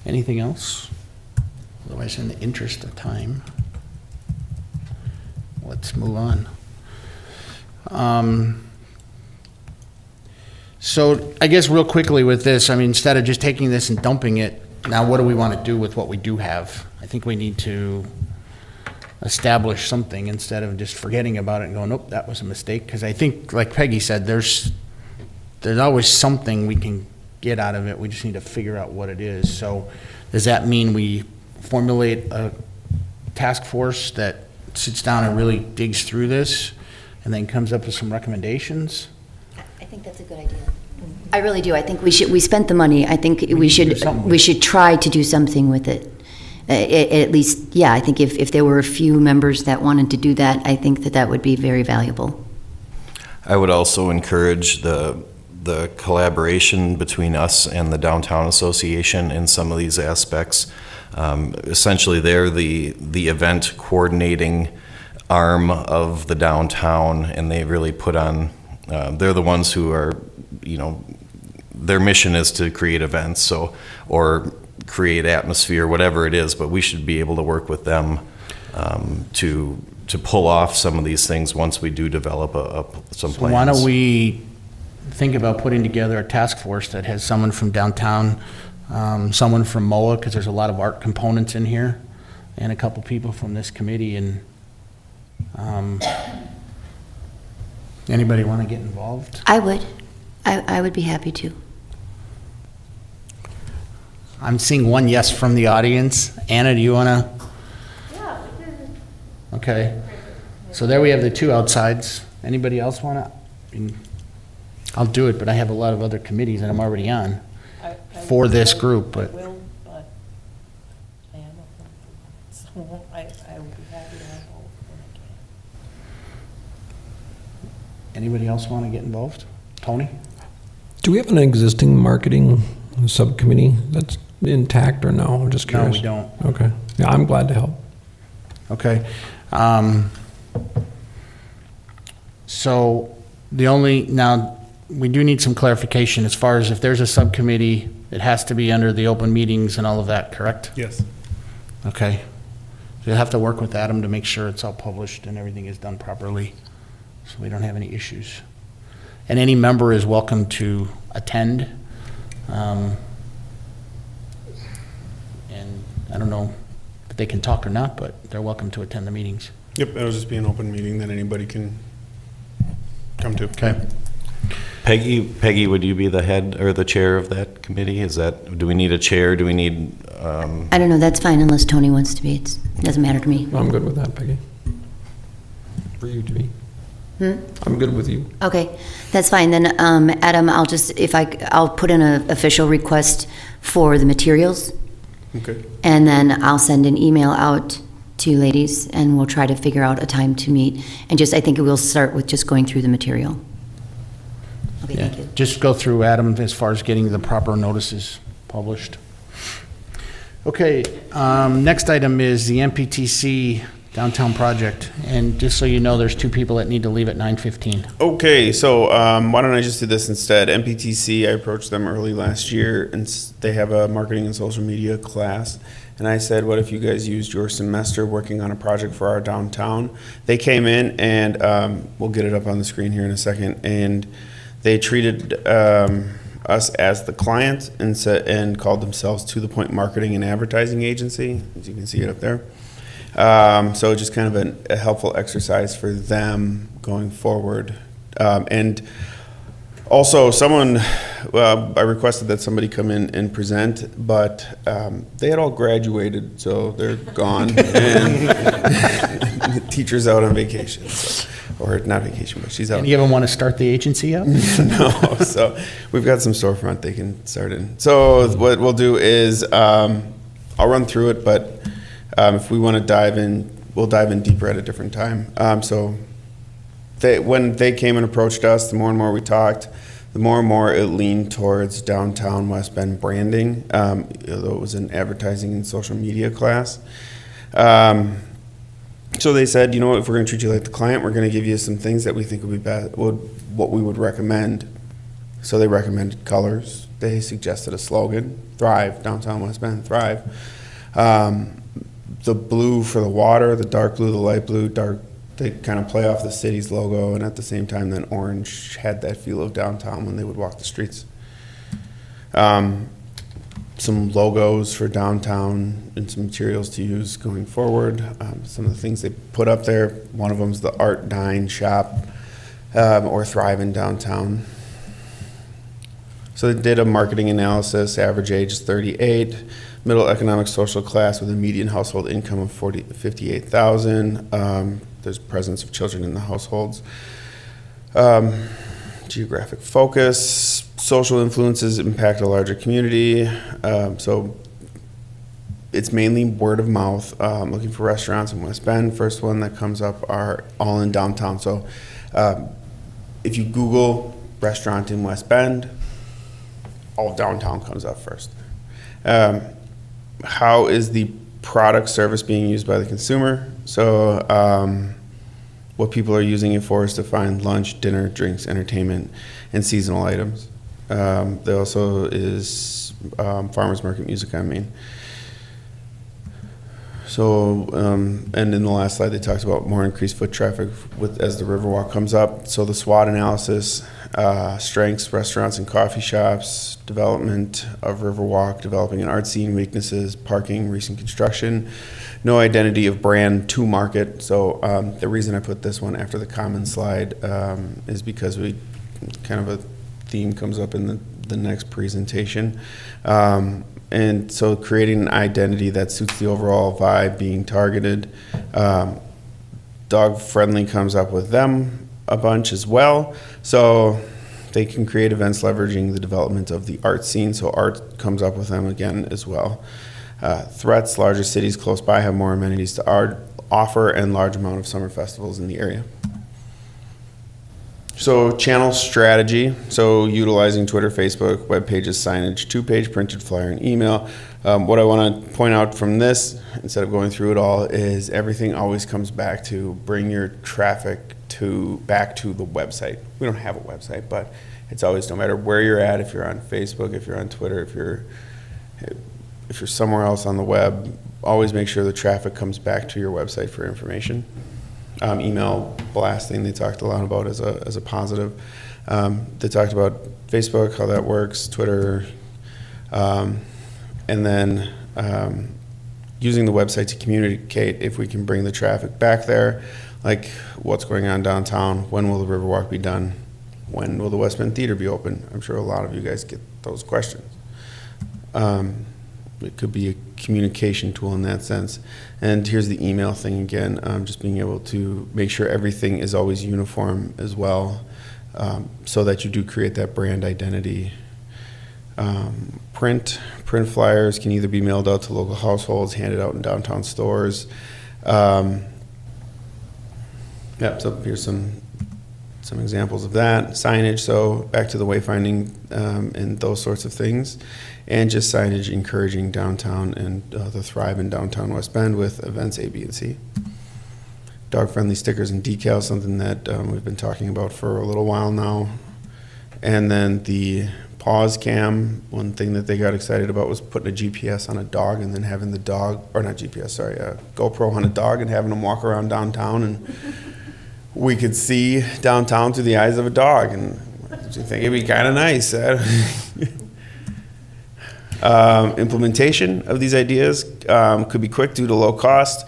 Anything else? Otherwise, in the interest of time, let's move on. So I guess real quickly with this, instead of just taking this and dumping it, now what do we want to do with what we do have? I think we need to establish something instead of just forgetting about it and going, nope, that was a mistake. Because I think, like Peggy said, there's always something we can get out of it. We just need to figure out what it is. So does that mean we formulate a task force that sits down and really digs through this and then comes up with some recommendations? I think that's a good idea. I really do. I think we spent the money. I think we need to do something with it. should try to do something with it. At least, yeah, I think if there were a few members that wanted to do that, I think that would be very valuable. I would also encourage the collaboration between us and the Downtown Association in some of these aspects. Essentially, they're the event coordinating arm of the downtown, and they really put on, they're the ones who are, their mission is to create events, or create atmosphere, whatever it is, but we should be able to work with them to pull off some of these things once we do develop some So plans. why don't we think about putting together a task force that has someone from downtown, someone from MOA, because there's a lot of art components in here, and a couple people from this committee, and anybody want to get involved? I would. I would be happy to. I'm seeing one yes from the audience. Anna, do you want to? Yeah. Okay. So there we have the two outsides. Anybody else want to? I'll do it, but I have a lot of other committees that I'm already on for this group, but. I will, but I am a, so I would be happy to help when I can. Anybody else want to get involved? Tony? Do we have an existing marketing subcommittee that's intact or no? I'm just No, curious. we don't. Okay. Yeah, I'm glad to help. Okay. So now, we do need some clarification as far as if there's a subcommittee, it has to be under the open meetings and all of that, correct? Yes. Okay. So you'll have to work with Adam to make sure it's all published and everything is done properly, so we don't have any issues. And any member is welcome to attend. And I don't know if they can talk or not, but they're welcome to attend the meetings. Yep, it'll just be an open meeting that anybody can come to. Okay. Peggy, would you be the head or the chair of that committee? Do we need a chair? Do we need, I don't know. That's fine unless Tony wants to be. It doesn't matter to me. I'm good with that, Peggy. For you to be. I'm good with you. Okay, that's fine. Then, Adam, I'll put in an official request for the materials, Okay. and then I'll send an email out to you ladies, and we'll try to figure out a time to meet. And I think we'll start with just going through the material. Okay, Yeah, thank you. just go through Adam as far as getting the proper notices published. Okay, next item is the MPTC downtown project. And just so you know, there's 2 people that need to leave at 9:15. Okay, so why don't I just do this instead? MPTC, I approached them early last year, and they have a marketing and social media class. And I said, what if you guys used your semester working on a project for our downtown? They came in, and we'll get it up on the screen here in a second, and they treated us as the client and called themselves To The Point Marketing and Advertising Agency, as you can see it up there. So just kind of a helpful exercise for them going forward. And also I requested that somebody come in and present, but they had all graduated, so they're gone. And the teacher's out on vacation, or not vacation, but she's out. Any of them want to start the agency up? No, so we've got some storefront they can start in. So what we'll do is I'll run through it, but if we want to dive in, we'll dive in deeper at a different time. When they came and approached us, the more and more we talked, the more and more it leaned towards downtown West Bend branding, although it was an advertising and social media class. So they said, you know what, if we're going to treat you like the client, we're going to give you some things that we think would be best, what we would recommend. So they recommended colors. They suggested a slogan, Thrive, downtown West Bend, Thrive. The blue for the water, the dark blue, the light blue, they kind of play off the city's logo, and at the same time, then orange had that feel of downtown when they would walk the streets. Some logos for downtown and some materials to use going forward. Some of the things they put up there, one of them is the Art Dine shop, or Thrive in downtown. So they did a marketing analysis, average age is 38, middle economic social class with a median household income of $58,000. There's presence of children in the households. Geographic focus, social influences impact a larger community. So it's mainly word of mouth. Looking for restaurants in West Bend. First one that comes up are all in downtown. So if you Google restaurant in West Bend, all downtown comes up first. How is the product service being used by the consumer? So what people are using it for is to find lunch, dinner, drinks, entertainment, and seasonal items. There also is farmers market music on Main. So, and in the last slide, they talked about more increased foot traffic as the Riverwalk comes up. So the SWOT analysis, strengths, restaurants and coffee shops, development of Riverwalk, developing an art scene, weaknesses, parking, recent construction, no identity of brand to market. So the reason I put this one after the common slide is because we kind of a theme comes up in the next presentation. And so creating an identity that suits the overall vibe being targeted. Dog Friendly comes up with them a bunch as well. So they can create events leveraging the development of the art scene. So art comes up with them again as well. Threats, larger cities close by have more amenities to offer and large amount of summer festivals in the area. So channel strategy, so utilizing Twitter, Facebook, web pages, signage, 2-page printed flyer, and email. What I want to point out from this, instead of going through it all, is everything always comes back to bring your traffic back to the website. We don't have a website, but it's always, no matter where you're at, if you're on Facebook, if you're on Twitter, if you're somewhere else on the web, always make sure the traffic comes back to your website for information. Email blasting, they talked a lot about as a positive. They talked about Facebook, how that works, Twitter, and then using the website to communicate if we can bring the traffic back there, like what's going on downtown, when will the Riverwalk be done, when will the West Bend Theater be open? I'm sure a lot of you guys get those questions. It could be a communication tool in that sense. And here's the email thing again, just being able to make sure everything is always uniform as well, so that you do create that brand identity. Print flyers can either be mailed out to local households, handed out in downtown stores. So here's some some examples of that, signage, so back to the wayfinding and those sorts of things, and just signage encouraging downtown and the thrive in downtown West Bend with events A, B, and C. Dog-friendly stickers and decals, something that we've been talking about for a little while now. And then the pause cam, one thing that they got excited about was putting a GPS on a dog and then having the dog, or not GPS, sorry, a GoPro on a dog and having them walk around downtown, and we could see downtown through the eyes of a dog. And do you think it'd be kind of nice? Implementation of these ideas could be quick due to low cost.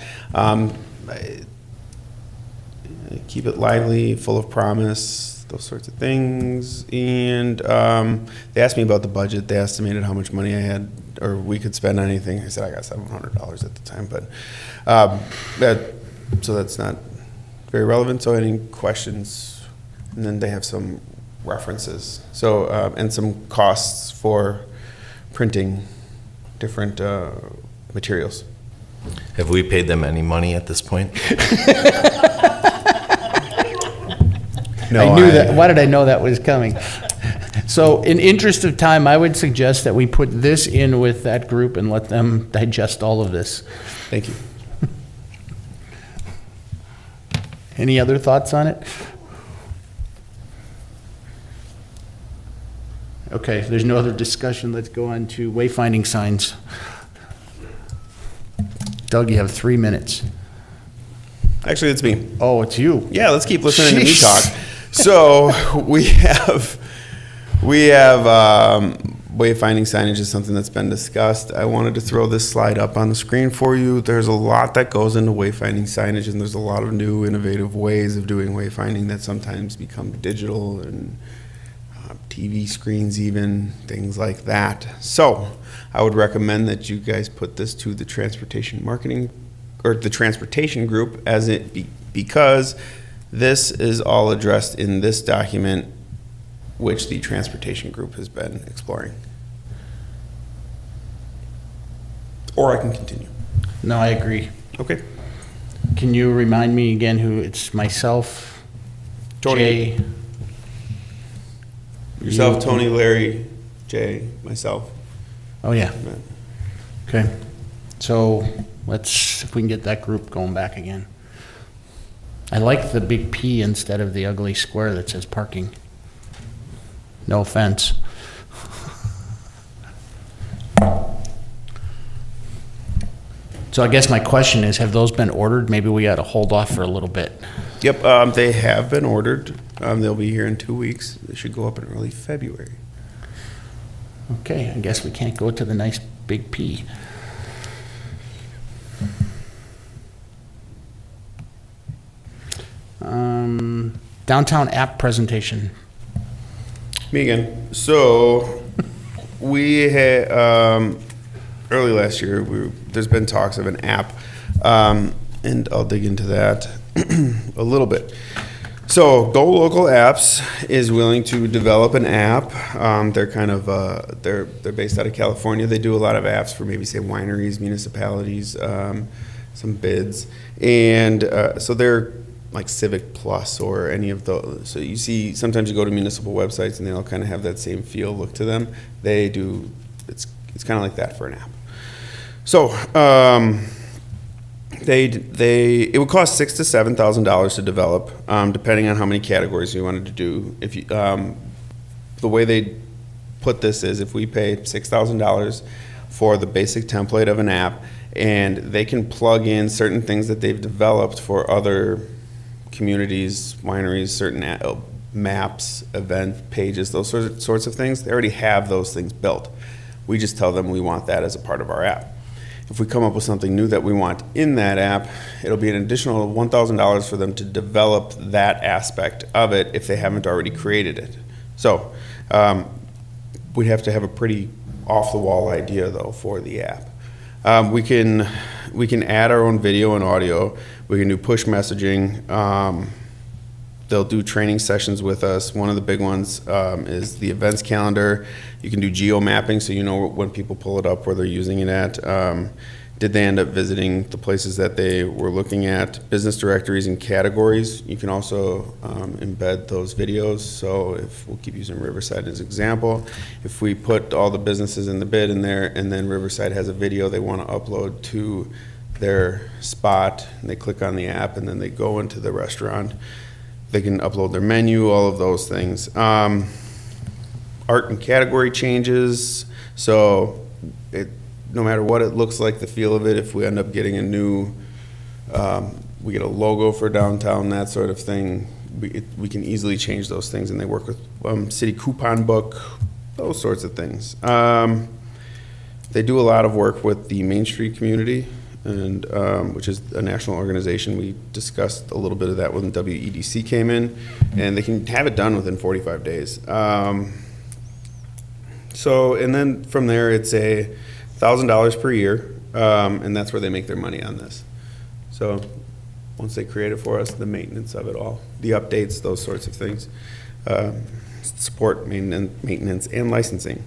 Keep it lively, full of promise, those sorts of things. And they asked me about the budget. They estimated how much money I had or we could spend on anything. I said I got $700 at the time, but so that's not very relevant. So any questions? And then they have some references. So and some costs for printing different materials. Have we paid them any money at this point? No, I knew that. Why did I know that was coming? So in interest of time, I would suggest that we put this in with that group and let them digest all of this. Thank you. Any other thoughts on it? Okay, if there's no other discussion, let's go on to wayfinding signs. Doug, you have 3 minutes. Actually, it's me. Oh, it's you. Yeah, let's keep listening to me Jeez. talk. So we have wayfinding signage is something that's been discussed. I wanted to throw this slide up on the screen for you. There's a lot that goes into wayfinding signage, and there's a lot of new innovative ways of doing wayfinding that sometimes become digital and TV screens, even things like that. So I would recommend that you guys put this to the transportation marketing or the transportation group as it because this is all addressed in this document, which the transportation group has been exploring. Or I can continue. No, I agree. Okay. Can you remind me again who it's myself? Tony. Jay, Yourself, you- Tony, Larry, Jay, myself. Oh, yeah. Matt. Okay. So let's, if we can get that group going back again. I like the big P instead of the ugly square that says parking. No offense. So I guess my question is, have those been ordered? Maybe we ought to hold off for a little bit. Yep, they have been ordered. They'll be here in 2 weeks. They should go up in early February. Okay, I guess we can't go to the nice big P. Downtown app presentation. Me again. So we had early last year. There's been talks of an app, and I'll dig into that a little bit. So Go Local Apps is willing to develop an app. They're kind of they're based out of California. They do a lot of apps for maybe say wineries, municipalities, some bids, and so they're like Civic Plus or any of those. So you see, sometimes you go to municipal websites and they all kind of have that same feel, look to them. They do. It's kind of like that for an app. So it would cost $6,000 to $7,000 to develop, depending on how many categories you wanted to do. If you, the way they put this is, if we pay $6,000 for the basic template of an app, and they can plug in certain things that they've developed for other communities, wineries, certain maps, event pages, those sorts of things. They already have those things built. We just tell them we want that as a part of our app. If we come up with something new that we want in that app, it'll be an additional $1,000 for them to develop that aspect of it if they haven't already created it. So we'd have to have a pretty off-the-wall idea, though, for the app. We can add our own video and audio. We can do push messaging. They'll do training sessions with us. One of the big ones is the events calendar. You can do geo mapping, so you know when people pull it up where they're using it at. Did they end up visiting the places that they were looking at? Business directories and categories. You can also embed those videos. So if we'll keep using Riverside as an example, if we put all the businesses in the bid in there, and then Riverside has a video they want to upload to their spot, and they click on the app, and then they go into the restaurant, they can upload their menu, all of those things. Art and category changes. So no matter what it looks like, the feel of it, if we end up getting a new, we get a logo for downtown, that sort of thing, we can easily change those things, and they work with city coupon book, those sorts of things. They do a lot of work with the Main Street community, and which is a national organization. We discussed a little bit of that when WEDC came in, and they can have it done within 45 days. So, and then from there, it's $1,000 per year, and that's where they make their money on this. So once they create it for us, the maintenance of it all, the updates, those sorts of things, support, maintenance, and licensing.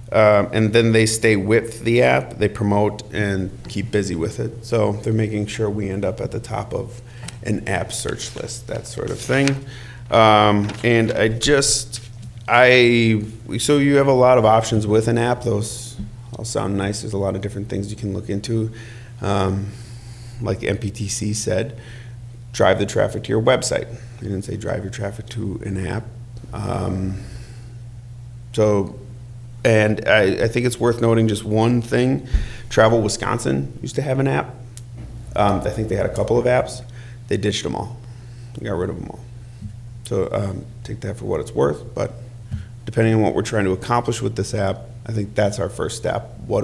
And then they stay with the app, they promote and keep busy with it. So they're making sure we end up at the top of an app search list, that sort of thing. And so you have a lot of options with an app. Those all sound nice. There's a lot of different things you can look into. Like MPTC said, drive the traffic to your website. They didn't say drive your traffic to an app. And I think it's worth noting just one thing. Travel Wisconsin used to have an app. I think they had a couple of apps. They ditched them all. They got rid of them all. So take that for what it's worth. But depending on what we're trying to accomplish with this app, I think that's our first step. What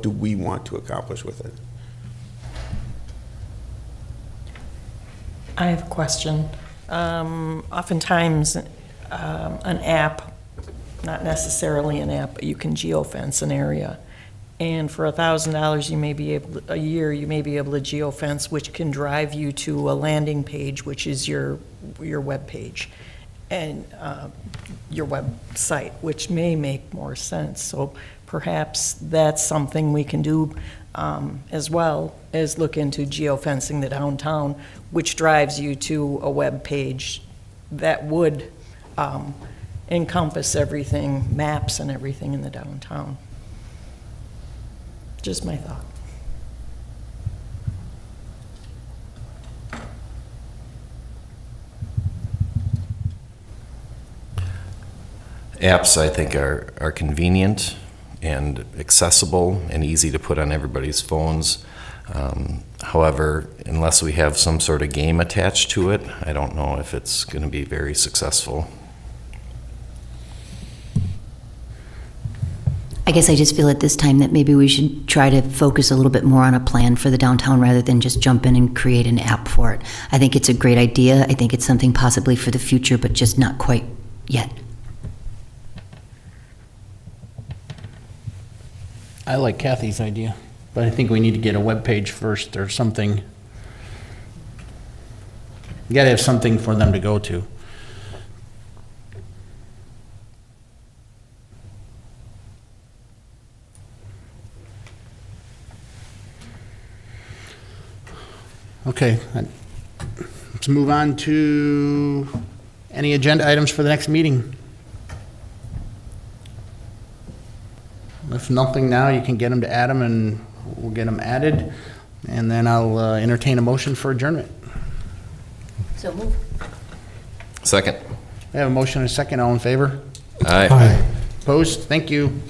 do we want to accomplish with it? I have a question. Oftentimes, an app, not necessarily an app, but you can geofence an area. And for $1,000, you may be able, a year, you may be able to geofence, which can drive you to a landing page, which is your web page, and your website, which may make more sense. So perhaps that's something we can do, as well as look into geofencing the downtown, which drives you to a web page that would encompass everything, maps and everything in the downtown. Just my thought. Apps, I think, are convenient and accessible and easy to put on everybody's phones. However, unless we have some sort of game attached to it, I don't know if it's going to be very successful. I guess I just feel at this time that maybe we should try to focus a little bit more on a plan for the downtown rather than just jump in and create an app for it. I think it's a great idea. I think it's something possibly for the future, but just not quite yet. I like Kathy's idea, but I think we need to get a web page first or something. You gotta have something for them to go to. Okay, let's move on to any agenda items for the next meeting. If nothing now, you can get them to Adam and we'll get them added. And then I'll entertain a motion for adjournment. So move. Second. We have a motion and a second. All in favor? Aye. Opposed? Thank you.